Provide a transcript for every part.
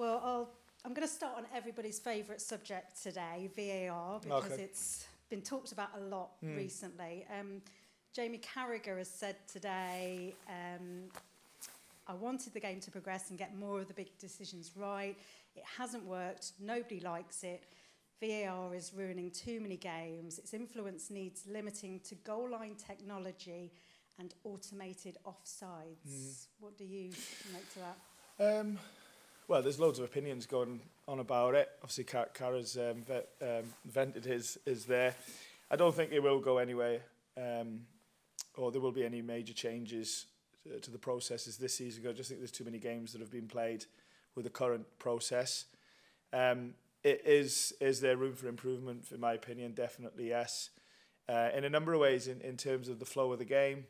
Well, I'm going to start on everybody's favourite subject today, VAR, because it's been talked about a lot recently. Jamie Carragher has said today, I wanted the game to progress and get more of the big decisions right. It hasn't worked. Nobody likes it. VAR is ruining too many games. Its influence needs limiting to goal line technology and automated offsides. What do you make to that? Well, there's loads of opinions going on about it. Obviously, Cara's vented his there. I don't think it will go anywhere, or there will be any major changes to the processes this season. I just think there's too many games that have been played with the current process. Is there room for improvement? In my opinion, definitely yes. In a number of ways, in terms of the flow of the game,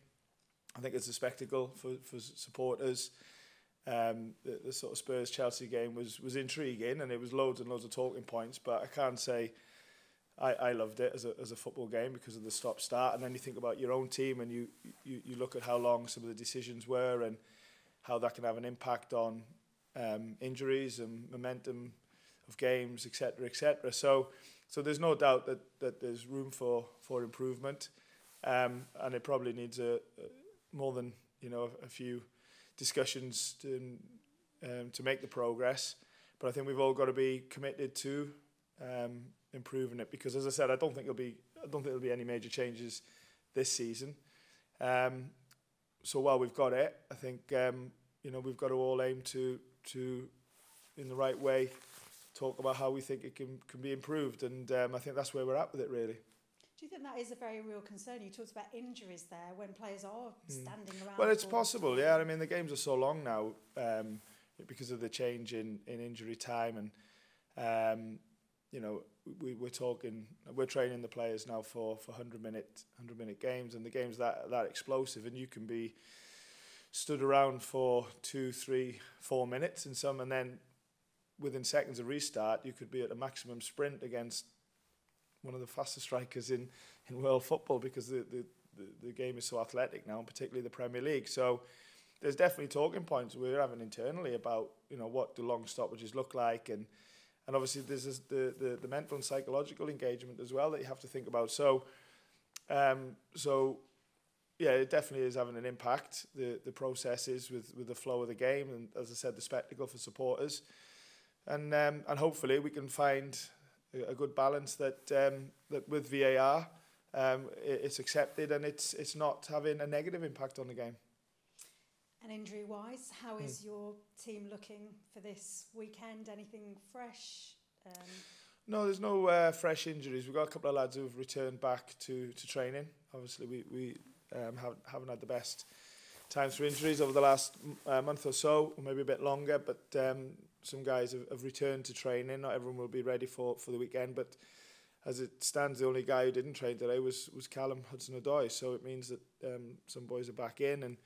I think it's a spectacle for supporters. The sort of Spurs-Chelsea game was intriguing, and it was loads and loads of talking points, but I can't say I loved it as a football game because of the stop-start. And then you think about your own team, and you look at how long some of the decisions were and how that can have an impact on injuries and momentum of games, etc., etc. So there's no doubt that there's room for improvement, and it probably needs more than a few discussions to make the progress. But I think we've all got to be committed to improving it, because, as I said, I don't think there'll be any major changes this season. So while we've got it, I think we've got to all aim to in the right way talk about how we think it can be improved, and I think that's where we're at with it, really. Do you think that is a very real concern? You talked about injuries there when players are standing around. Well, it's possible, yeah. I mean, the games are so long now because of the change in injury time, and we're training the players now for 100-minute games, and the game's that explosive, and you can be stood around for 2, 3, 4 minutes in some, and then within seconds of restart, you could be at a maximum sprint against one of the fastest strikers in world football, because the game is so athletic now, and particularly the Premier League. So there's definitely talking points we're having internally about what do long stoppages look like, and obviously there's the mental and psychological engagement as well that you have to think about. So yeah, it definitely is having an impact, the processes with the flow of the game, and, as I said, the spectacle for supporters, and hopefully we can find a good balance that with VAR it's accepted and it's not having a negative impact on the game. And injury-wise, how is your team looking for this weekend? Anything fresh? No, there's no fresh injuries. We've got a couple of lads who've returned back to training. Obviously, we haven't had the best times for injuries over the last month or so, or maybe a bit longer, but some guys have returned to training. Not everyone will be ready for the weekend, but as it stands, the only guy who didn't train today was Callum Hudson-Odoi. So it means that some boys are back in, and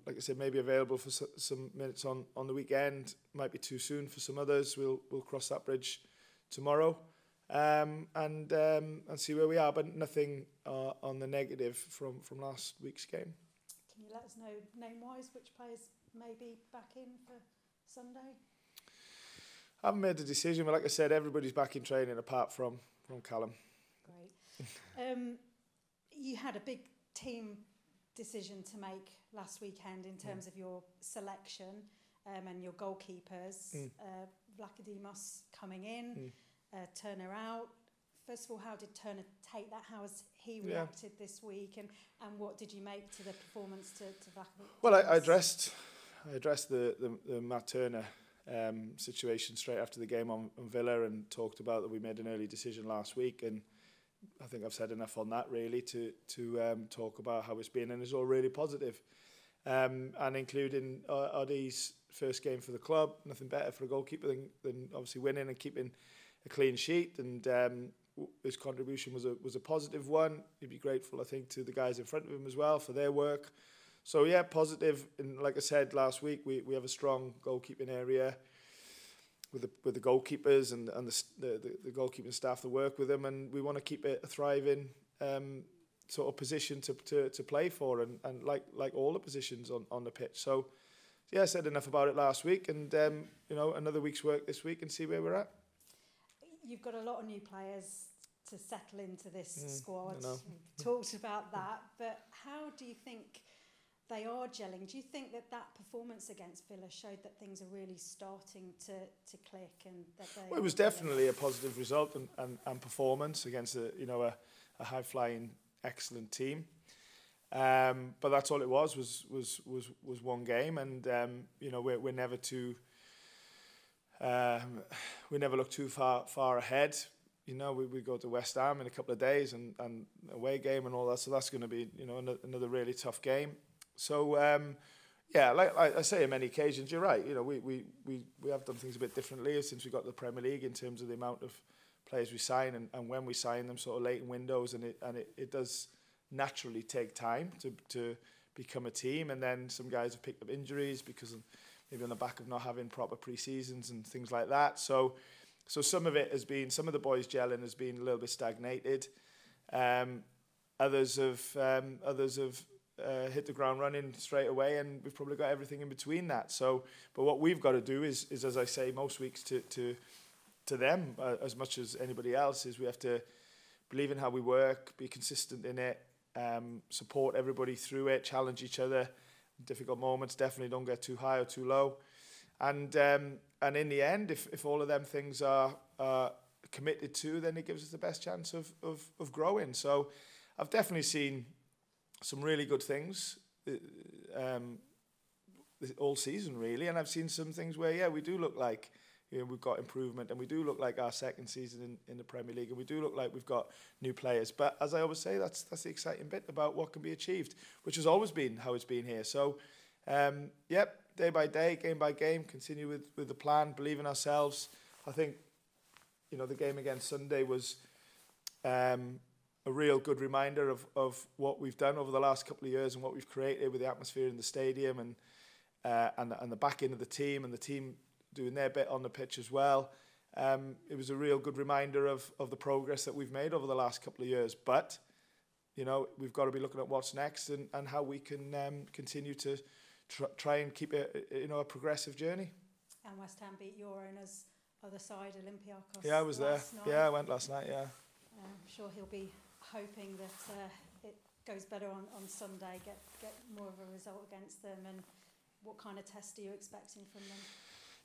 like I said, maybe available for some minutes on the weekend. Might be too soon for some others. We'll cross that bridge tomorrow, and see where we are. But nothing on the negative from last week's game. Can you let us know name-wise which players may be back in for Sunday? I haven't made a decision, but like I said, everybody's back in training apart from Callum. Great. You had a big team decision to make last weekend in terms of your selection and your goalkeepers. Vlachodimos coming in, Turner out. First of all, how did Turner take that? How has he reacted this week? And what did you make to the performance to Vlachodimos? Well, I addressed the Matt Turner situation straight after the game on Villa, and talked about that we made an early decision last week, and I think I've said enough on that really to talk about how it's been, and it's all really positive. And including Oddy's first game for the club, nothing better for a goalkeeper than obviously winning and keeping a clean sheet, and his contribution was a positive one. He'd be grateful, I think, to the guys in front of him as well for their work. So yeah, positive. And like I said last week, we have a strong goalkeeping area with the goalkeepers and the goalkeeping staff that work with them, and we want to keep it a thriving sort of position to play for, and like all the positions on the pitch. So yeah, I said enough about it last week, and you know, another week's work this week and see where we're at. You've got a lot of new players to settle into this squad. We've talked about that, but how do you think they are gelling? Do you think that performance against Villa showed that things are really starting to click, and that well, it was definitely a positive result and performance against a high flying, excellent team. But that's all it was one game, and you know, we're never too we never look too far ahead. You know, we go to West Ham in a couple of days and away game and all that, so that's going to be, you know, another really tough game. So yeah, like I say on many occasions, you're right. You know, we have done things a bit differently since we got to the Premier League in terms of the amount of players we sign and when we sign them, sort of late in windows, and it does naturally take time to become a team. And then some guys have picked up injuries because of maybe on the back of not having proper pre-seasons and things like that. So some of it has been, some of the boys gelling has been a little bit stagnated. Others have hit the ground running straight away, and we've probably got everything in between that. So, but what we've got to do is as I say most weeks to them as much as anybody else, is we have to believe in how we work, be consistent in it, support everybody through it, challenge each other. Difficult moments, definitely don't get too high or too low. And in the end, if all of them things are committed to, then it gives us the best chance of growing. So I've definitely seen some really good things all season, really. And I've seen some things where, yeah, we do look like, you know, we've got improvement, and we do look like our second season in the Premier League, and we do look like we've got new players. But as I always say, that's the exciting bit about what can be achieved, which has always been how it's been here. So, yep, day by day, game by game, continue with the plan, believe in ourselves. I think, you know, the game against Sunday was a real good reminder of what we've done over the last couple of years and what we've created with the atmosphere in the stadium and the back end of the team, and the team doing their bit on the pitch as well. It was a real good reminder of the progress that we've made over the last couple of years. But, you know, we've got to be looking at what's next and how we can continue to try and keep it, you know, a progressive journey. And West Ham beat your owners other side, Olympiacos. Yeah, I was there. Night. Yeah, I went last night, yeah. I'm sure he'll be hoping that it goes better on Sunday, get more of a result against them. And what kind of test are you expecting from them?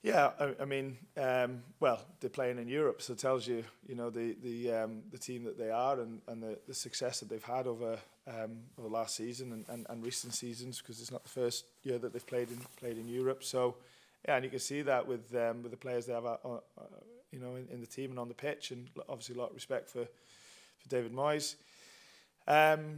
Yeah, I mean, well, they're playing in Europe, so it tells you, you know, the team that they are and the success that they've had over last season and recent seasons, because it's not the first year that they've played in Europe. So, yeah, and you can see that with the players they have, you know, in the team and on the pitch, and obviously a lot of respect for David Moyes.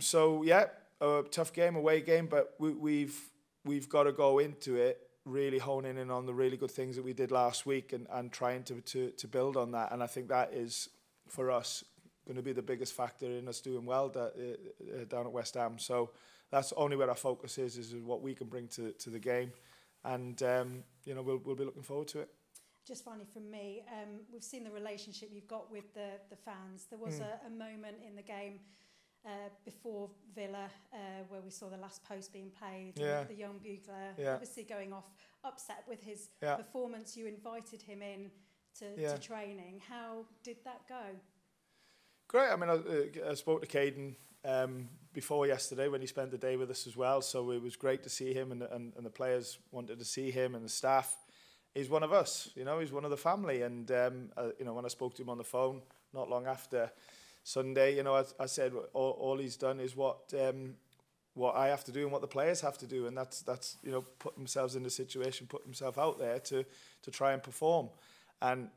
So yeah, a tough game, away game, but we've got to go into it really honing in on the really good things that we did last week and trying to build on that. And I think that is, for us, going to be the biggest factor in us doing well down at West Ham. So that's only where our focus is what we can bring to the game. And, you know, we'll be looking forward to it. Just finally from me, we've seen the relationship you've got with the fans. There was a moment in the game before Villa where we saw the last post being played, the young bugler obviously going off upset with his performance. You invited him in to training. How did that go? Great. I mean, I spoke to Caiden before yesterday when he spent the day with us as well, so it was great to see him, and the players wanted to see him, and the staff. He's one of us, you know, he's one of the family. And, you know, when I spoke to him on the phone not long after Sunday, you know, I said all he's done is what I have to do and what the players have to do. And that's you know, put themselves in the situation, put himself out there to try and perform. And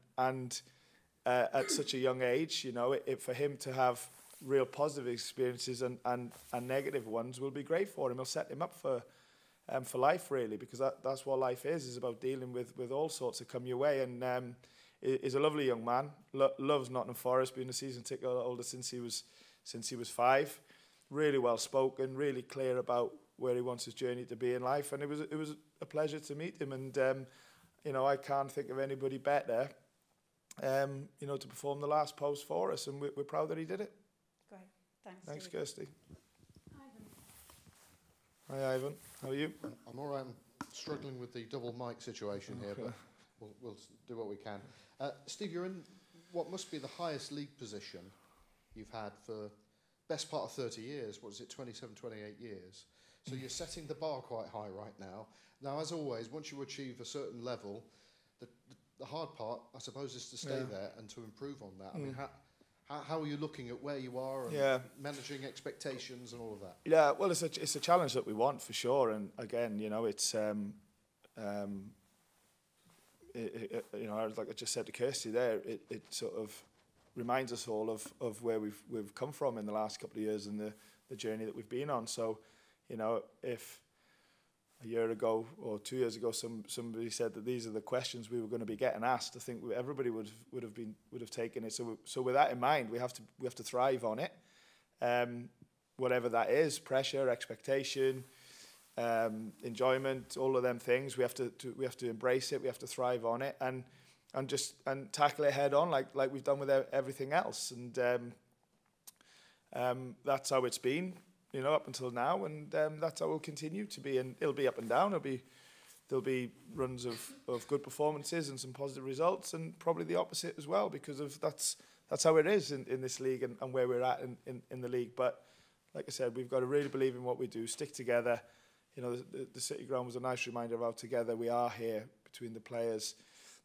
at such a young age, you know, for him to have real positive experiences and negative ones will be great for him. It'll set him up for life, really, because that's what life is about, dealing with all sorts that come your way. And he's a lovely young man, loves Nottingham Forest, been a season ticket holder since he was 5. Really well spoken, really clear about where he wants his journey to be in life, and it was a pleasure to meet him. And you know, I can't think of anybody better, you know, to perform the last post for us, and we're proud that he did it. Great, thanks. Thanks, Steve. Kirsty. Hi, Ivan. How are you? I'm all right. struggling with the double mic situation here, but we'll do what we can. Steve, you're in what must be the highest league position you've had for best part of 30 years. What is it, 27, 28 years? So you're setting the bar quite high right now. Now, as always, once you achieve a certain level, the hard part, I suppose, is to stay there and to improve on that. I mean, how are you looking at where you are and managing expectations and all of that? Yeah, well, it's a challenge that we want for sure. And again, you know, it's you know, like I just said to Kirsty there, it sort of reminds us all of where we've come from in the last couple of years and the journey that we've been on. So, you know, if a year ago or 2 years ago somebody said that these are the questions we were going to be getting asked, I think everybody would have taken it. So with that in mind, we have to thrive on it, whatever that is: pressure, expectation, enjoyment, all of them things. We have to embrace it. We have to thrive on it and tackle it head on, like we've done with everything else. And that's how it's been, you know, up until now, and that's how it will continue to be. And it'll be up and down. There'll be runs of good performances and some positive results, and probably the opposite as well, because of that's how it is in this league and where we're at in the league. But like I said, we've got to really believe in what we do, stick together. You know, the City Ground was a nice reminder of how together we are here, between the players,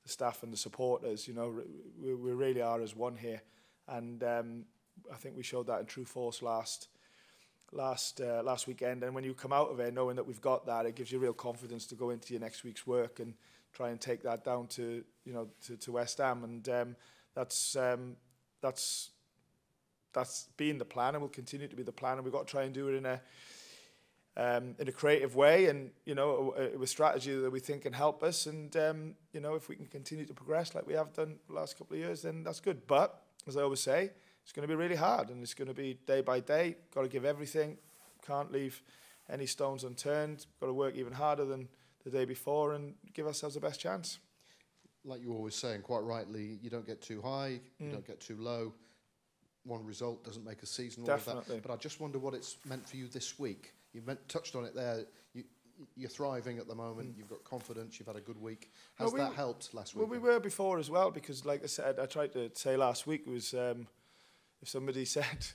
the staff and the supporters. You know, we really are as one here, and I think we showed that in true force last weekend. And when you come out of it knowing that we've got that, it gives you real confidence to go into your next week's work and try and take that down to, you know, to West Ham. And that's been the plan and will continue to be the plan. And we've got to try and do it in a creative way, and, you know, with strategy that we think can help us. And you know, if we can continue to progress like we have done the last couple of years, then that's good. But as I always say, it's going to be really hard, and it's going to be day by day. Got to give everything. Can't leave any stones unturned. Got to work even harder than the day before and give ourselves the best chance. Like you always say, and quite rightly, you don't get too high, you don't get too low. One result doesn't make a season. All Definitely. of that. But I just wonder what it's meant for you this week. You touched on it there. You're thriving at the moment. You've got confidence. You've had a good week. Has that helped last week? Well, we were before as well, because, like I said, I tried to say last week was if somebody said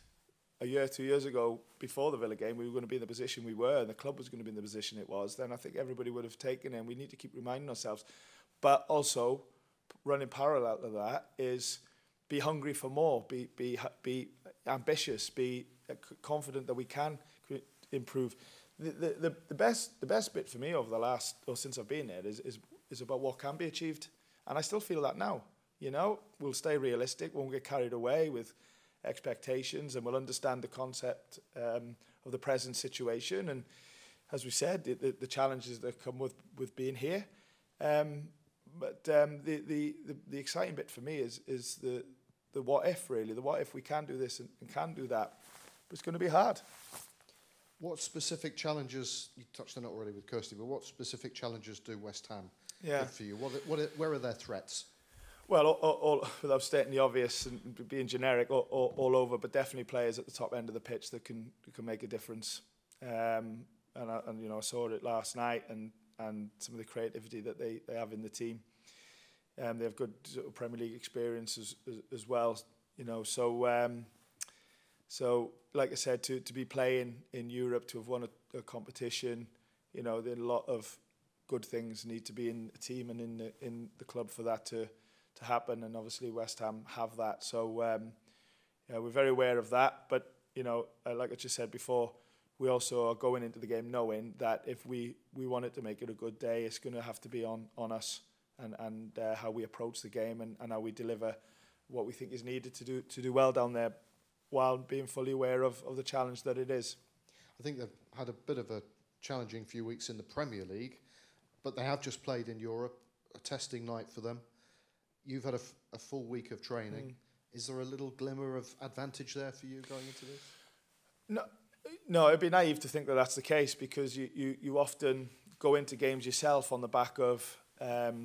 a year, 2 years ago, before the Villa game, we were going to be in the position we were and the club was going to be in the position it was, then I think everybody would have taken it. And we need to keep reminding ourselves. But also, running parallel to that is be hungry for more, be ambitious, be confident that we can improve. The best bit for me over the last, or since I've been there, is about what can be achieved. And I still feel that now. You know, we'll stay realistic, won't get carried away with expectations, and we'll understand the concept of the present situation. And as we said, the challenges that come with being here. But the exciting bit for me is the what if, really. The what if we can do this and can do that. But it's going to be hard. What specific challenges, you touched on it already with Kirsty, but what specific challenges do West Ham have for you? Where are their threats? Well, all, without stating the obvious and being generic, all over, but definitely players at the top end of the pitch that can make a difference. And you know, I saw it last night, and some of the creativity that they have in the team. They have good sort of Premier League experience as well, you know. So like I said, to be playing in Europe, to have won a competition, you know, there are a lot of good things need to be in the team and in the club for that to happen. And obviously West Ham have that. So yeah, we're very aware of that. But, you know, like I just said before, we also are going into the game knowing that if we want it to make it a good day, it's going to have to be on us and how we approach the game and how we deliver what we think is needed to do well down there, while being fully aware of the challenge that it is. I think they've had a bit of a challenging few weeks in the Premier League, but they have just played in Europe, a testing night for them. You've had a full week of training. Is there a little glimmer of advantage there for you going into this? No, it'd be naive to think that that's the case, because you often go into games yourself on the back of a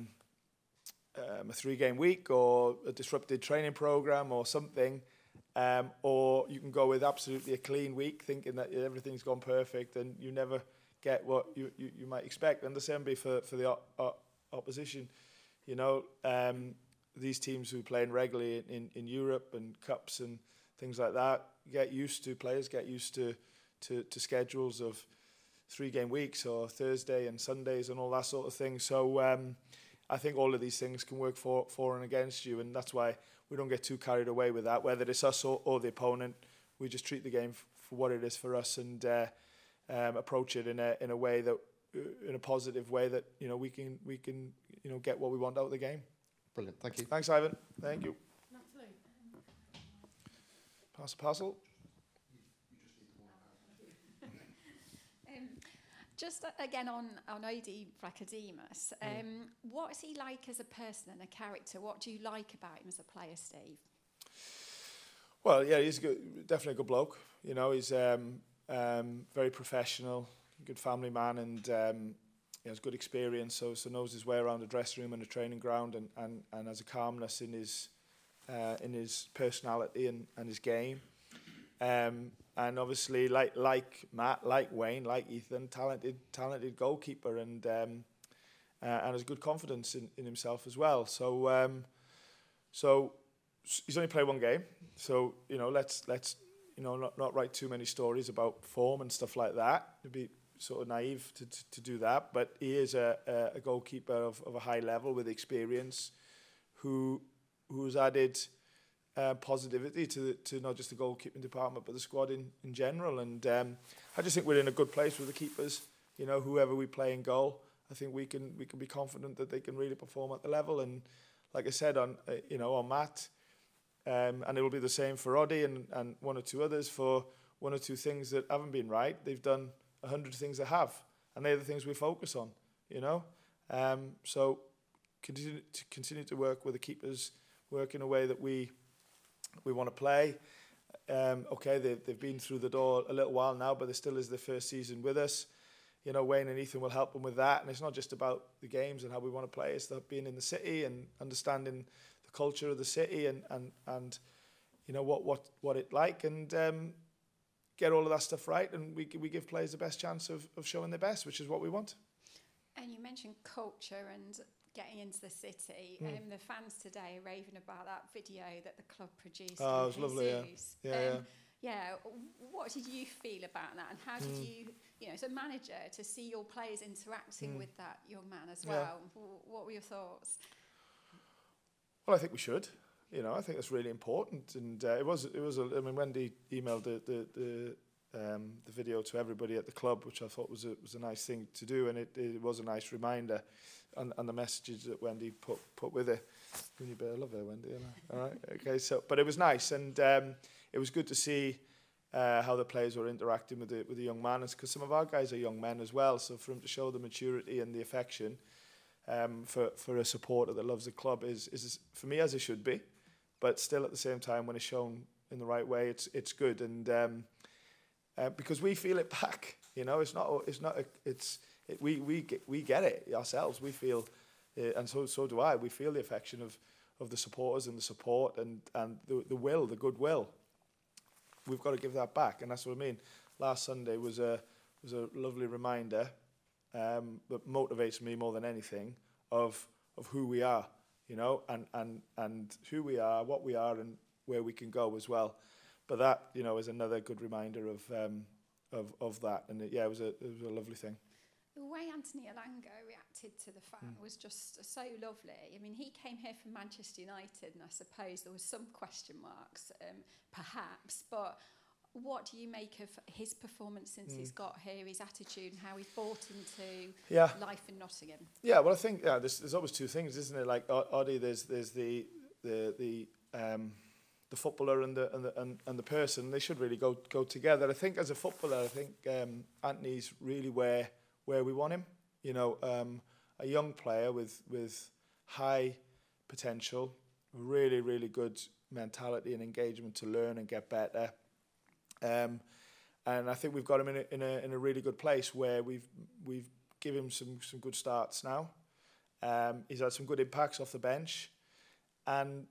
3-game week or a disrupted training program or something. Or you can go with absolutely a clean week thinking that everything's gone perfect, and you never get what you might expect. And the same be for the opposition. You know, these teams who play regularly in Europe and cups and things like that players get used to schedules of 3-game weeks or Thursday and Sundays and all that sort of thing. So I think all of these things can work for and against you, and that's why we don't get too carried away with that. Whether it's us or the opponent, we just treat the game for what it is for us and approach it in a way that, in a positive way, that we can get what we want out of the game. Brilliant, thank you. Thanks, Ivan. Thank you. Pass a parcel. Just again on Odysseas Vlachodimos, what is he like as a person and a character? What do you like about him as a player, Steve? Well, yeah, he's definitely a good bloke. You know, he's very professional, good family man, and he has good experience, so knows his way around the dressing room and the training ground, and has a calmness in his personality and his game. And obviously, like Matt, like Wayne, like Ethan, talented goalkeeper, and has good confidence in himself as well. So he's only played one game. So let's not write too many stories about form and stuff like that. It'd be sort of naive to do that. But he is a goalkeeper of a high level with experience, who's added positivity to not just the goalkeeping department but the squad in general, and I just think we're in a good place with the keepers. Whoever we play in goal, I think we can be confident that they can really perform at the level. And like I said on Matt, and it will be the same for Oddy and one or two others for one or two things that haven't been right. They've done 100 things that have, and they're the things we focus on. So continue to work with the keepers, work in a way that we want to play. Okay, they've been through the door a little while now, but this still is their first season with us. Wayne and Ethan will help them with that, and it's not just about the games and how we want to play. It's about being in the city and understanding the culture of the city and what it like, and get all of that stuff right, and we give players the best chance of showing their best, which is what we want. And you mentioned culture and getting into the city. The fans today are raving about that video that the club produced. Oh, it was lovely, yeah. What did you feel about that, and how did you, as a manager, to see your players interacting with that young man as well? What were your thoughts? Well, I think we should. I think that's really important, and it was. I mean, Wendy emailed the video to everybody at the club, which I thought was a nice thing to do, and it was a nice reminder, and the messages that Wendy put with it. You better love her, Wendy. All right, okay. So, but it was nice, and it was good to see how the players were interacting with the young man, because some of our guys are young men as well. So for him to show the maturity and the affection for a supporter that loves the club is for me, as it should be, but still at the same time, when it's shown in the right way, it's good, and because we feel it back. We get it ourselves. We feel, and so do I. We feel the affection of the supporters and the support and the goodwill. We've got to give that back, and that's what I mean. Last Sunday was a lovely reminder that motivates me more than anything of who we are, and who we are, what we are, and where we can go as well. But that, is another good reminder of that, and it was a lovely thing. The way Anthony Elanga reacted to the fan was just so lovely. I mean, he came here from Manchester United, and I suppose there was some question marks, perhaps, but what do you make of his performance since he's got here, his attitude, and how he bought into life in Nottingham? Yeah, well, I think there's always two things, isn't it? Like Oddy, there's the footballer and the person. They should really go together. I think as a footballer, Anthony's really where we want him. A young player with high potential, really, really good mentality and engagement to learn and get better. And I think we've got him in a really good place where we've given him some good starts now. He's had some good impacts off the bench, and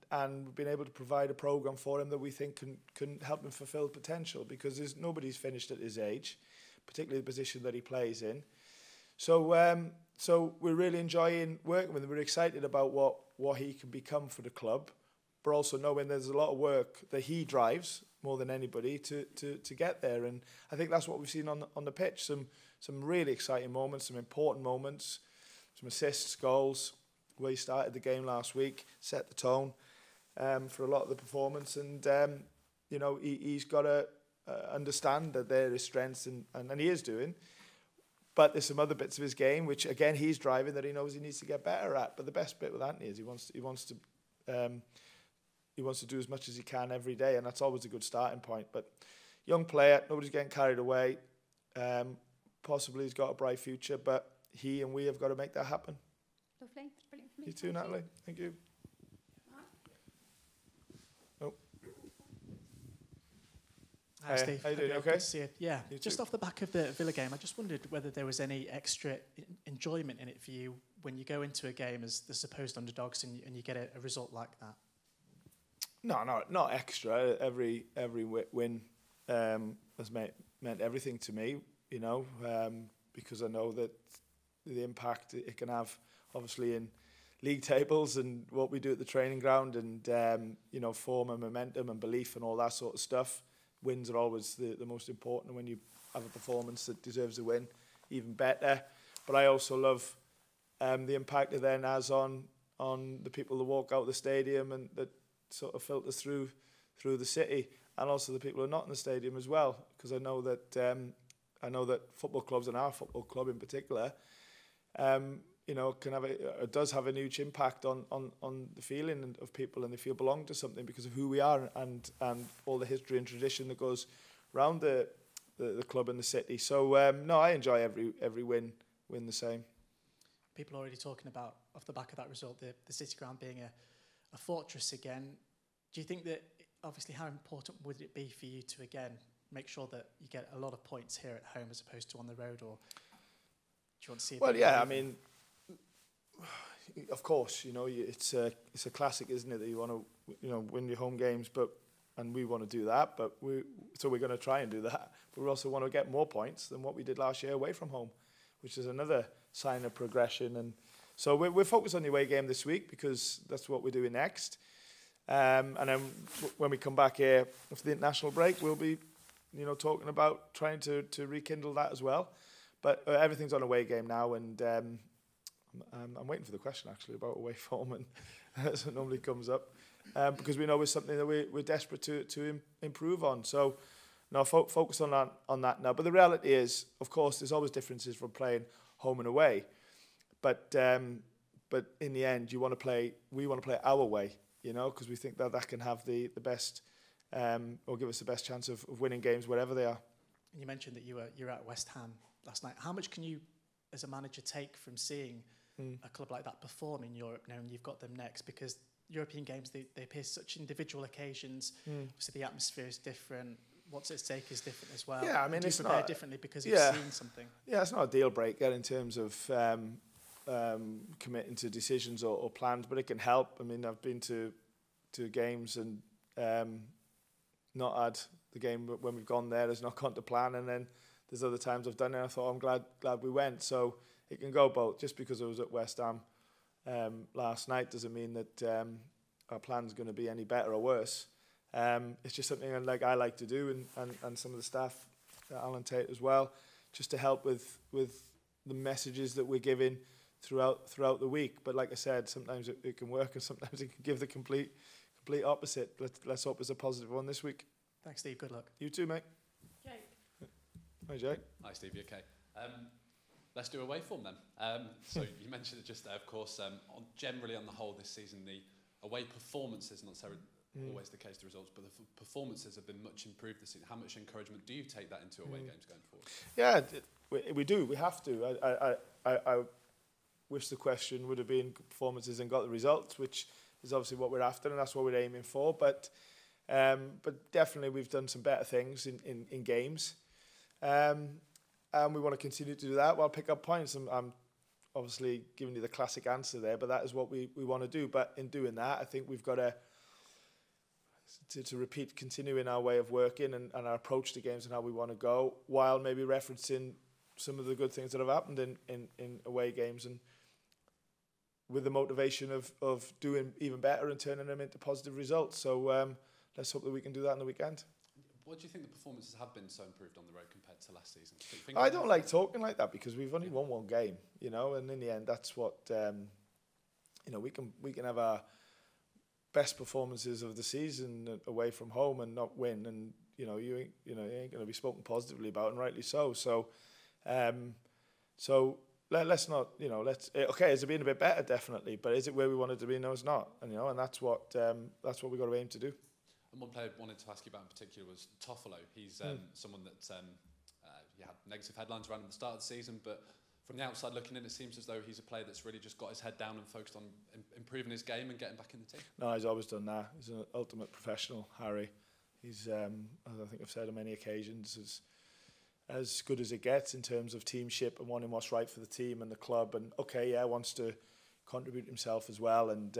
we've been able to provide a program for him that we think can help him fulfil potential, because nobody's finished at his age, particularly the position that he plays in. So we're really enjoying working with him. We're excited about what he can become for the club, but also knowing there's a lot of work that he drives more than anybody to get there. And I think that's what we've seen on the pitch. Some really exciting moments, some important moments, some assists, goals. Where he started the game last week, set the tone for a lot of the performance. And, he's got to understand that there is strengths, and he is doing. But there's some other bits of his game, which, again, he's driving that he knows he needs to get better at. But the best bit with Anthony is he wants to do as much as he can every day, and that's always a good starting point. But young player, nobody's getting carried away. Possibly he's got a bright future, but he and we have got to make that happen. Lovely. Brilliant for me. You too, Natalie. Thank you. Hi, Steve. How you doing? Okay. Okay? Good to see you. Yeah, You just too. off the back of the Villa game, I just wondered whether there was any extra enjoyment in it for you when you go into a game as the supposed underdogs and you get a result like that. No, not extra. Every win has meant everything to me, because I know that the impact it can have, obviously, in league tables and what we do at the training ground, and form and momentum and belief and all that sort of stuff. Wins are always the most important, and when you have a performance that deserves a win, even better. But I also love the impact it then has on the people that walk out the stadium and that sort of filters through the city, and also the people who are not in the stadium as well, because I know that football clubs, and our football club in particular, does have a huge impact on the feeling of people, and they feel belong to something because of who we are and all the history and tradition that goes around the club and the city. So I enjoy every win the same. People are already talking about, off the back of that result, the City Ground being a fortress again. Do you think that, obviously, how important would it be for you to, again, make sure that you get a lot of points here at home as opposed to on the road, or do you want to see? Well, yeah, I mean, of course, it's a classic, isn't it, that you want to, win your home games, and we want to do that, but we're going to try and do that. But we also want to get more points than what we did last year away from home, which is another sign of progression. And so we're focused on the away game this week because that's what we're doing next. And then when we come back here after the international break, we'll be, talking about trying to rekindle that as well. But everything's on away game now, and I'm waiting for the question actually about away form, and as it normally comes up, because we know it's something that we're desperate to improve on. So now focus on that now. But the reality is, of course, there's always differences from playing home and away. But in the end, we want to play our way, because we think that can have the best, or give us the best chance of winning games wherever they are. And you mentioned that you were at West Ham last night. How much can you, as a manager, take from seeing a club like that perform in Europe now, and you've got them next? Because European games, they appear such individual occasions. So the atmosphere is different. What's at stake is different as well. Yeah, I mean, it's prepare differently because you've seen something. Yeah, it's not a deal breaker in terms of committing to decisions or plans, but it can help. I mean, I've been to games and not had the game when we've gone there has not gone to plan, and then there's other times I've done it and I thought I'm glad we went. So it can go both. Just because I was at West Ham last night doesn't mean that our plan's going to be any better or worse. It's just something I like to do, and some of the staff, Alan Tate as well, just to help with the messages that we're giving throughout the week. But like I said, sometimes it can work, and sometimes it can give the complete opposite. Let's hope it's a positive one this week. Thanks, Steve. Good luck. You too, mate. Jake. Hi, Jake. Hi, Steve. You okay? Let's do away form then. So you mentioned it just there, of course. Generally, on the whole, this season, the away performances, not necessarily always the case, the results, but the performances have been much improved this season. How much encouragement do you take that into away games going forward? Yeah, we do. We have to. I wish the question would have been performances and got the results, which is obviously what we're after, and that's what we're aiming for. But definitely we've done some better things in games. And we want to continue to do that while pick up points. I'm obviously giving you the classic answer there, but that is what we want to do. But in doing that, I think we've got to repeat, continuing our way of working and our approach to games and how we want to go, while maybe referencing some of the good things that have happened in away games, and with the motivation of doing even better and turning them into positive results. So let's hope that we can do that on the weekend. What do you think the performances have been so improved on the road compared to last season? I don't like talking like that because we've only won one game, you know, and in the end, that's what you know. We can have our best performances of the season away from home and not win, and you ain't going to be spoken positively about, and rightly so. So, let's not, okay, has it been a bit better? Definitely, but is it where we wanted to be? No, it's not, and that's what we got to aim to do. And one player I wanted to ask you about in particular was Toffolo. He's someone that had negative headlines around him at the start of the season, but from the outside looking in, it seems as though he's a player that's really just got his head down and focused on improving his game and getting back in the team. No, he's always done that. He's an ultimate professional, Harry. He's, as I think I've said on many occasions, as good as it gets in terms of teamship and wanting what's right for the team and the club. And wants to contribute himself as well. And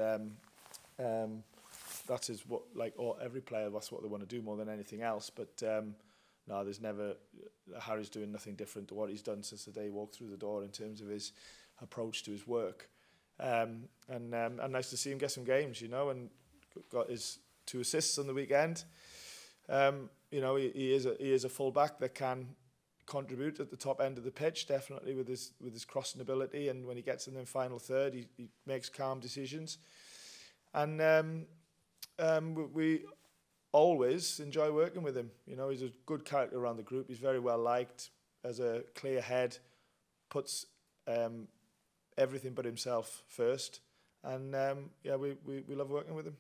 that is what, every player, that's what they want to do more than anything else. But no, there's never, Harry's doing nothing different to what he's done since the day he walked through the door in terms of his approach to his work. And nice to see him get some games, and got his 2 assists on the weekend. He is a fullback that can contribute at the top end of the pitch, definitely with his crossing ability, and when he gets in the final third, he makes calm decisions. And we always enjoy working with him. He's a good character around the group. He's very well liked, has a clear head, puts everything but himself first, and we love working with him.